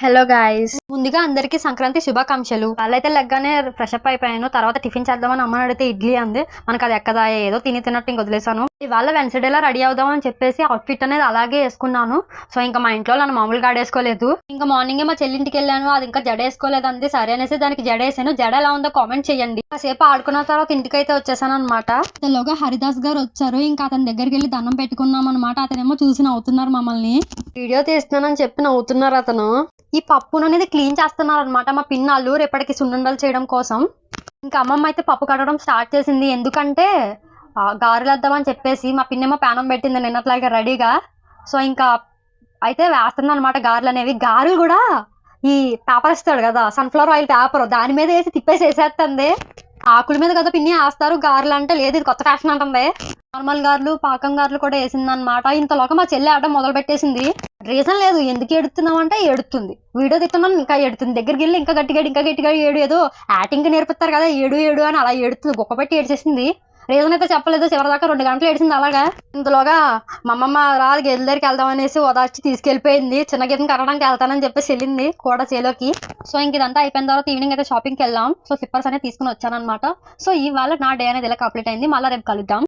Hello guys, ముందుగా అందరికి సంక్రాంతి శుభాకాంక్షలు. వాళ్ళైతే లెగ్గానే ఫ్రెష్ అప్ అయిపోయాను. తర్వాత టిఫిన్ చేద్దామని అమ్మని అడిగితే ఇడ్లీ అంది. మనకు అది ఎక్కదా, ఏదో తిన్నట్టు ఇంక వదిలేసాను. ఇవాళ వెన్స్డేలా రెడీ అవుదామని చెప్పేసి అవుట్ఫిట్ అనేది అలాగే వేసుకున్నాను. సో ఇంకా మా ఇంట్లో నన్ను మామూలుగా ఆడేసుకోలేదు. ఇంకా మార్నింగే మా చెల్లింటికి వెళ్ళాను. అది ఇంకా జడ వేసుకోలేదు అంది. సరే అనేసి దానికి జడ వేసాను. జడ ఎలా ఉందో కామెంట్ చేయండి. కాసేపు ఆడుకున్న తర్వాత ఇంటికైతే వచ్చేసాను అనమాట. ఇంతలోగా హరిదాస్ గారు వచ్చారు. ఇంకా అతని దగ్గరికి వెళ్ళి దండం పెట్టుకున్నాం అనమాట. అతనేమో చూసి నవ్వుతున్నారు మమ్మల్ని. వీడియో తీస్తున్నానని చెప్పి నవ్వుతున్నారు అతను. ఈ పప్పును అనేది క్లీన్ చేస్తున్నారు అనమాట మా పిన్నాళ్ళు రేపటికి సున్నుండలు చేయడం కోసం. ఇంకా అమ్మమ్మ అయితే పప్పు కట్టడం స్టార్ట్ చేసింది. ఎందుకంటే గారెలు వేద్దామని చెప్పేసి మా పిన్నేమో ప్యానం పెట్టింది నిన్నట్లాగా రెడీగా. సో ఇంకా అయితే వేస్తుంది అనమాట గారెలు అనేవి. గారెలు కూడా ఈ పేపర్ ఇస్తాడు కదా, సన్ఫ్లవర్ ఆయిల్ పేపర్, దాని మీద వేసి తిప్పేసి వేసేస్తుంది. ఆకుల మీద కదా పిన్ని వేస్తారు గారెలు అంటే, లేదు ఇది కొత్త ఫ్యాషన్ అంటుంది. నార్మల్ గారెలు, పాకం గారెలు కూడా వేసింది అనమాట. ఇంతలోగా మా చెల్లి ఆడడం మొదలు పెట్టేసింది. రీజన్ లేదు, ఎందుకు ఎడుతున్నావు అంటే ఎడుతుంది. వీడియో తిట్టున్నాను ఇంకా ఎడుతుంది. దగ్గరికి వెళ్ళి ఇంకా గట్టిగా ఏడు, ఏదో యాక్టింగ్ నేర్పిస్తారు కదా, ఏడు అని అలా ఏడుతుంది. గొప్ప పెట్టి ఏడ్చేసింది. రీజన్ అయితే చెప్పలేదు. చివరిదాకా 2 గంటలు ఏడిసింది అలాగా. ఇంతలోగా మా అమ్మమ్మ రాదు గేదెల దగ్గరికి వెళ్దాం అనేసి ఓదార్చి తీసుకెళ్లిపోయింది. చిన్న గీతను కనడానికి వెళ్తానని చెప్పేసి వెళ్ళింది కూడా చేలోకి. సో ఇంక ఇదంతా అయిపోయిన తర్వాత ఈవినింగ్ అయితే షాపింగ్కి వెళ్ళాం. సో స్లిప్పర్స్ అనేది తీసుకుని వచ్చాను అనమాట. సో ఇవాళ నా డే అనేది ఇలా కంప్లీట్ అయింది. మళ్ళీ రేపు కలుద్దాం.